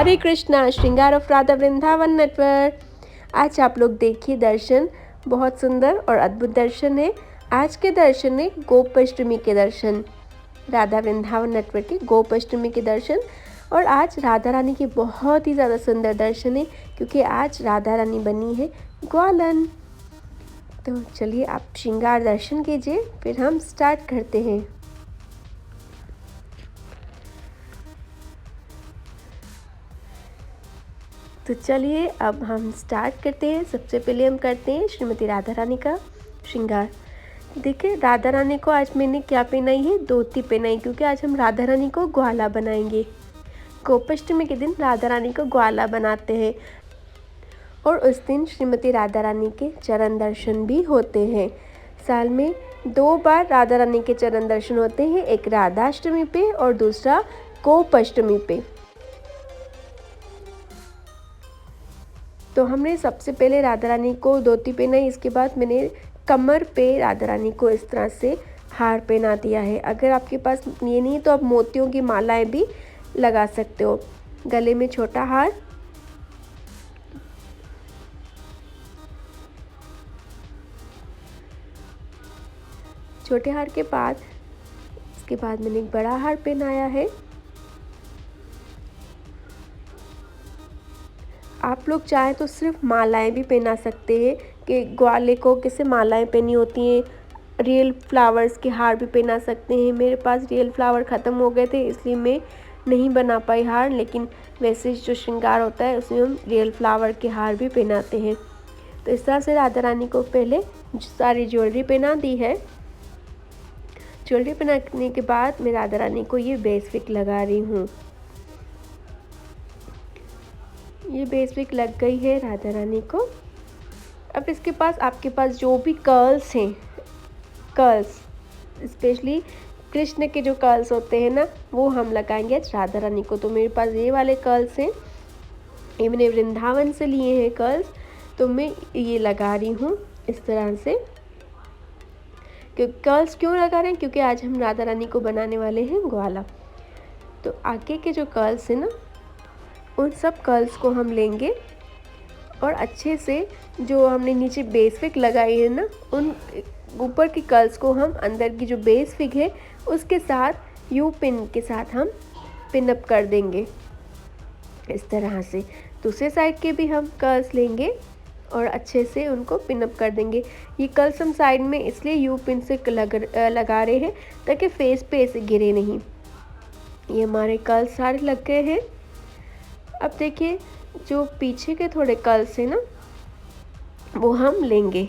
हरे कृष्णा, श्रृंगार of Radha Vrindavan network. आज आप लोग देखिए दर्शन, बहुत सुंदर और अद्भुत दर्शन है। आज के दर्शन है गोपाष्टमी के दर्शन, राधा वृंदावन नेटवर्क के गोपाष्टमी के दर्शन। और आज राधा रानी के बहुत ही ज़्यादा सुंदर दर्शन है, क्योंकि आज राधा रानी बनी है ग्वालन। तो चलिए आप श्रृंगार दर्शन कीजिए, फिर हम स्टार्ट करते हैं। तो चलिए अब हम स्टार्ट करते हैं। सबसे पहले हम करते हैं श्रीमती राधा रानी का श्रृंगार। देखिए राधा रानी को आज मैंने क्या पहनाई है, धोती पहनाई, क्योंकि आज हम राधा रानी को ग्वाला बनाएंगे। गोपाष्टमी के दिन राधा रानी को ग्वाला बनाते हैं और उस दिन श्रीमती राधा रानी के चरण दर्शन भी होते हैं। साल में 2 बार राधा रानी के चरण दर्शन होते हैं, एक राधाष्टमी पे और दूसरा गोपाष्टमी पे। तो हमने सबसे पहले राधा रानी को धोती पहनाई, इसके बाद मैंने कमर पे राधा रानी को इस तरह से हार पहना दिया है। अगर आपके पास ये नहीं तो आप मोतियों की मालाएं भी लगा सकते हो। गले में छोटा हार, छोटे हार के बाद इसके बाद मैंने एक बड़ा हार पहनाया है। आप लोग चाहें तो सिर्फ मालाएं भी पहना सकते हैं, कि ग्वाले को कैसे मालाएं पहनी होती हैं। रियल फ्लावर्स के हार भी पहना सकते हैं। मेरे पास रियल फ्लावर ख़त्म हो गए थे, इसलिए मैं नहीं बना पाई हार, लेकिन वैसे जो श्रृंगार होता है उसमें हम रियल फ्लावर के हार भी पहनाते हैं। तो इस तरह से राधा रानी को पहले सारी ज्वेलरी पहना दी है। ज्वेलरी पहनाने के बाद मैं राधा रानी को ये बेस विक लगा रही हूँ। ये बेस विक लग गई है राधा रानी को। अब इसके पास आपके पास जो भी कर्ल्स हैं, कर्ल्स स्पेशली कृष्ण के जो कर्ल्स होते हैं ना, वो हम लगाएंगे आज राधा रानी को। तो मेरे पास ये वाले कर्ल्स हैं, ये मैंने वृंदावन से लिए हैं कर्ल्स, तो मैं ये लगा रही हूँ इस तरह से। कर्ल्स क्यों लगा रहे हैं, क्योंकि आज हम राधा रानी को बनाने वाले हैं ग्वाला। तो आगे के जो कर्ल्स हैं ना, उन सब कर्ल्स को हम लेंगे और अच्छे से जो हमने नीचे बेस विक लगाई है ना, उन ऊपर की कर्ल्स को हम अंदर की जो बेस विक है उसके साथ यू पिन के साथ हम पिन अप कर देंगे इस तरह से। दूसरे साइड के भी हम कर्ल्स लेंगे और अच्छे से उनको पिन अप कर देंगे। ये कर्ल्स हम साइड में इसलिए यू पिन से लगा रहे हैं ताकि फेस पे ऐसे गिरे नहीं। ये हमारे कर्ल्स सारे लग गए हैं। अब देखिए जो पीछे के थोड़े कर्ल्स हैं ना, वो हम लेंगे,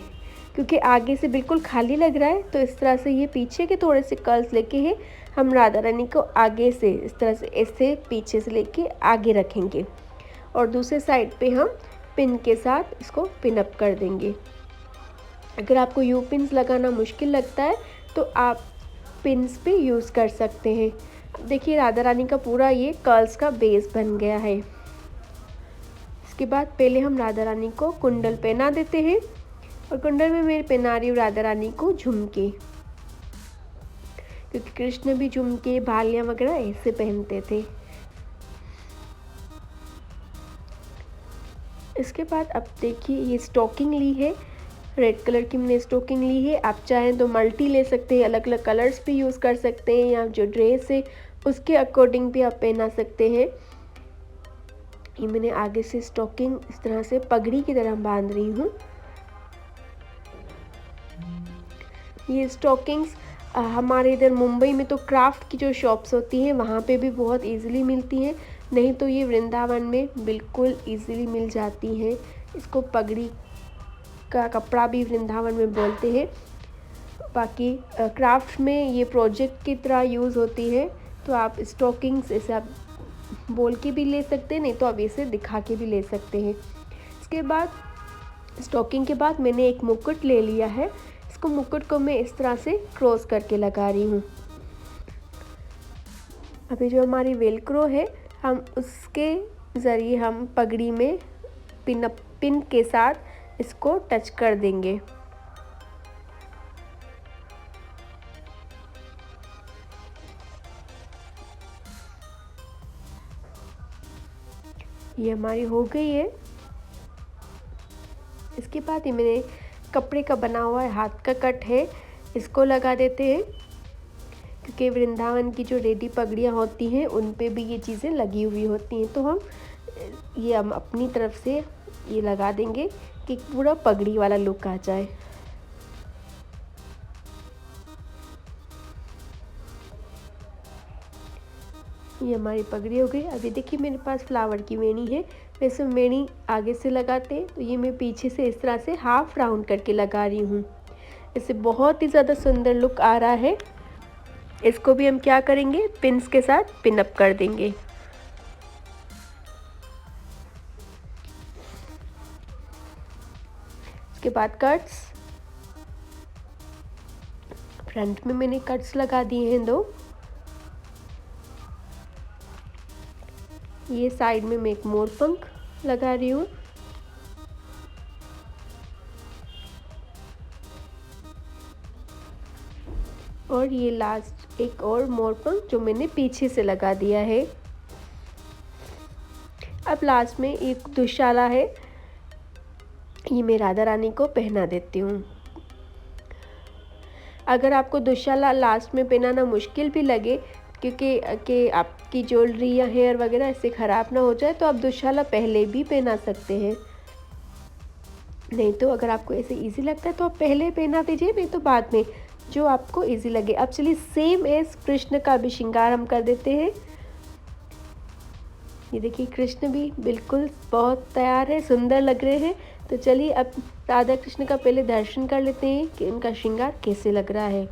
क्योंकि आगे से बिल्कुल खाली लग रहा है। तो इस तरह से ये पीछे के थोड़े से कर्ल्स लेके हैं हम राधा रानी को आगे से इस तरह से ऐसे पीछे से लेके आगे रखेंगे और दूसरे साइड पे हम पिन के साथ इसको पिन अप कर देंगे। अगर आपको यू पिन्स लगाना मुश्किल लगता है तो आप पिन्स पे यूज़ कर सकते हैं। देखिए राधा रानी का पूरा ये कर्ल्स का बेस बन गया है। इसके बाद पहले हम राधा रानी को कुंडल पहना देते हैं और कुंडल में मैं पहना रही हूँ राधा रानी को झुमके, क्योंकि कृष्ण भी झुमके बालियाँ वगैरह ऐसे पहनते थे। इसके बाद अब देखिए ये स्टोकिंग ली है, रेड कलर की मैंने स्टोकिंग ली है। आप चाहें तो मल्टी ले सकते हैं, अलग अलग कलर्स भी यूज़ कर सकते हैं, या जो ड्रेस है उसके अकॉर्डिंग भी आप पहना सकते हैं। ये मैंने आगे से स्टोकिंग इस तरह से पगड़ी की तरह बांध रही हूँ। ये स्टोकिंग्स हमारे इधर मुंबई में तो क्राफ्ट की जो शॉप्स होती हैं वहाँ पे भी बहुत इजीली मिलती हैं, नहीं तो ये वृंदावन में बिल्कुल इजीली मिल जाती हैं। इसको पगड़ी का कपड़ा भी वृंदावन में बोलते हैं। बाकी क्राफ्ट में ये प्रोजेक्ट की तरह यूज़ होती है। तो आप स्टोकिंग्स ऐसे आप बोल के भी ले सकते हैं, नहीं तो आप इसे दिखा के भी ले सकते हैं। इसके बाद स्टोकिंग के बाद मैंने एक मुकुट ले लिया है। इसको मुकुट को मैं इस तरह से क्रॉस करके लगा रही हूँ। अभी जो हमारी वेलक्रो है, हम उसके ज़रिए हम पगड़ी में पिन के साथ इसको टच कर देंगे। ये हमारी हो गई है। इसके बाद ये मेरे कपड़े का बना हुआ है, हाथ का कट है, इसको लगा देते हैं, क्योंकि वृंदावन की जो रेडी पगड़ियाँ होती हैं उन पे भी ये चीज़ें लगी हुई होती हैं। तो हम अपनी तरफ से ये लगा देंगे कि पूरा पगड़ी वाला लुक आ जाए। ये हमारी पगड़ी हो गई। अभी देखिए मेरे पास फ्लावर की वेणी है। वैसे वेणी आगे से लगाते हैं, तो ये मैं पीछे से इस तरह से हाफ राउंड करके लगा रही हूँ। इससे बहुत ही ज़्यादा सुंदर लुक आ रहा है। इसको भी हम क्या करेंगे, पिन्स के साथ पिन अप कर देंगे। इसके बाद कट्स, फ्रंट में मैंने कट्स लगा दिए हैं 2। ये साइड में मैं एक मोर पंख लगा रही हूँ। और ये लास्ट एक और मोर पंख जो मैंने पीछे से लगा दिया है। अब लास्ट में एक दुशाला है, ये मैं राधा रानी को पहना देती हूँ। अगर आपको दुशाला लास्ट में पहनाना मुश्किल भी लगे, क्योंकि आपकी ज्वेलरी या हेयर वगैरह इससे ख़राब ना हो जाए, तो आप दुशाला पहले भी पहना सकते हैं। नहीं तो अगर आपको ऐसे इजी लगता है तो आप पहले पहना दीजिए, नहीं तो बाद में, जो आपको इजी लगे। अब चलिए सेम एज कृष्ण का भी श्रृंगार हम कर देते हैं। ये देखिए कृष्ण भी बिल्कुल बहुत तैयार है, सुंदर लग रहे हैं। तो चलिए अब राधा कृष्ण का पहले दर्शन कर लेते हैं कि इनका श्रृंगार कैसे लग रहा है।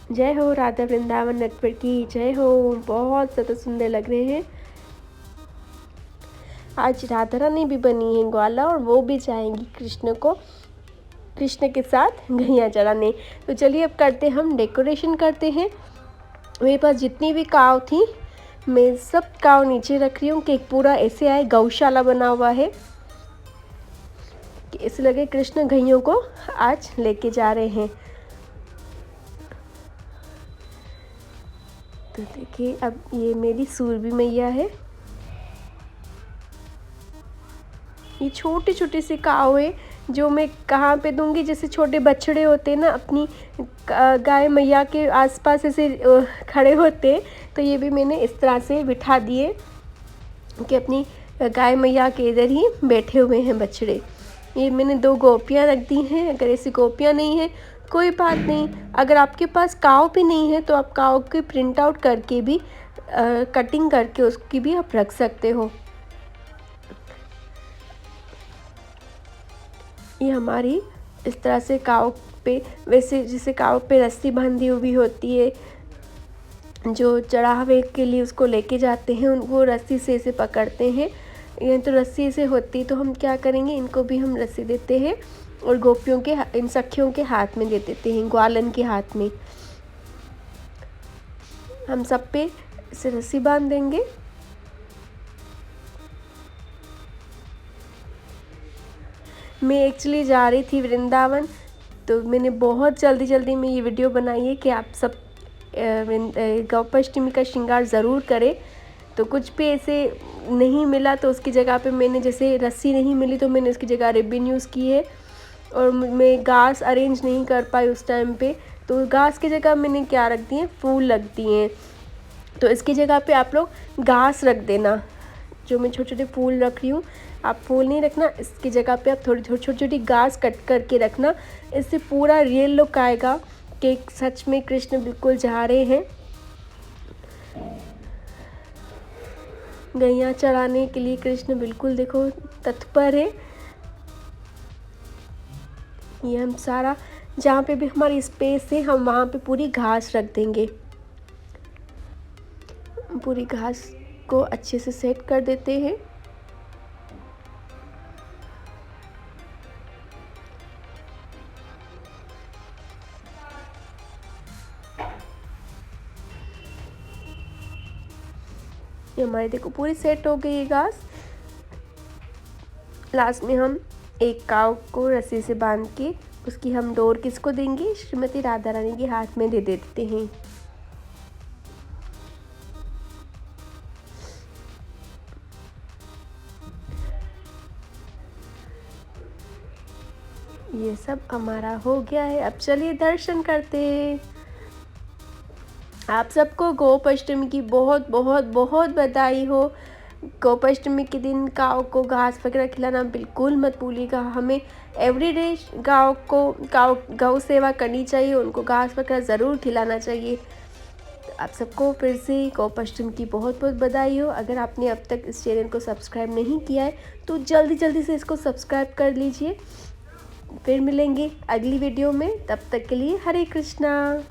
जय हो राधा वृंदावन नटवर की जय हो। बहुत ज़्यादा सुंदर लग रहे हैं। आज राधा रानी भी बनी है ग्वाला, और वो भी जाएंगी कृष्ण के साथ गैया चढ़ाने। तो चलिए अब करते हम डेकोरेशन करते हैं। मेरे पास जितनी भी काव थी, मैं सब काव नीचे रख रही हूँ कि एक पूरा ऐसे आए, गौशाला बना हुआ है कि ऐसे लगे कृष्ण गैयों को आज लेके जा रहे हैं। तो देखिए अब ये मेरी सूरबी मैया है। ये छोटे छोटे से काव है जो मैं कहाँ पे दूंगी, जैसे छोटे बछड़े होते हैं ना, अपनी गाय मैया के आसपास ऐसे खड़े होते हैं, तो ये भी मैंने इस तरह से बिठा दिए कि अपनी गाय मैया के इधर ही बैठे हुए हैं बछड़े। ये मैंने 2 गोपियाँ रख दी हैं। अगर ऐसी गोपियाँ नहीं है कोई बात नहीं, अगर आपके पास काव भी नहीं है तो आप काव के प्रिंट आउट करके भी कटिंग करके उसकी भी आप रख सकते हो। ये हमारी इस तरह से काव पे, वैसे जैसे काव पे रस्सी बांधी हुई होती है, जो चढ़ावे के लिए उसको लेके जाते हैं, वो रस्सी से इसे पकड़ते हैं। ये तो रस्सी से होती, तो हम क्या करेंगे, इनको भी हम रस्सी देते हैं और गोपियों के, इन सखियों के हाथ में दे देते हैं, ग्वालन के हाथ में। हम सब पे इसे रस्सी बांध देंगे। मैं एक्चुअली जा रही थी वृंदावन, तो मैंने बहुत जल्दी में ये वीडियो बनाई है कि आप सब गोपाष्टमी का श्रृंगार ज़रूर करें। तो कुछ भी ऐसे नहीं मिला तो उसकी जगह पे मैंने, जैसे रस्सी नहीं मिली तो मैंने उसकी जगह रिबन यूज़ की है। और मैं घास अरेंज नहीं कर पाई उस टाइम पे, तो घास की जगह मैंने क्या रख दिए, फूल लगती हैं। तो इसकी जगह पे आप लोग घास रख देना। जो मैं छोटे छोटे फूल रख रही हूँ, आप फूल नहीं रखना, इसकी जगह पे आप थोड़ी छोटी छोटी घास कट करके रखना। इससे पूरा रियल लुक आएगा कि सच में कृष्ण बिल्कुल जा रहे हैं। गैया चढ़ाने के लिए कृष्ण बिल्कुल देखो तत्पर है। ये हम सारा, जहाँ पे भी हमारी स्पेस है, हम वहाँ पे पूरी घास रख देंगे। पूरी घास को अच्छे से सेट कर देते हैं। ये हमारी देखो पूरी सेट हो गई है घास। लास्ट में हम एक काव को रस्सी से बांध के उसकी हम डोर किसको देंगे, श्रीमती राधा रानी के हाथ में दे देते हैं। ये सब हमारा हो गया है। अब चलिए दर्शन करते हैं। आप सबको गोपाष्टमी की बहुत बहुत बहुत बधाई हो। गोपाष्टमी के दिन गायों को घास वगैरह खिलाना बिल्कुल मत भूलिएगा। हमें एवरीडे गौ सेवा करनी चाहिए, उनको घास वगैरह ज़रूर खिलाना चाहिए। आप सबको फिर से गोपाष्टमी की बहुत बहुत बधाई हो। अगर आपने अब तक इस चैनल को सब्सक्राइब नहीं किया है तो जल्दी जल्दी से इसको सब्सक्राइब कर लीजिए। फिर मिलेंगे अगली वीडियो में, तब तक के लिए हरे कृष्णा।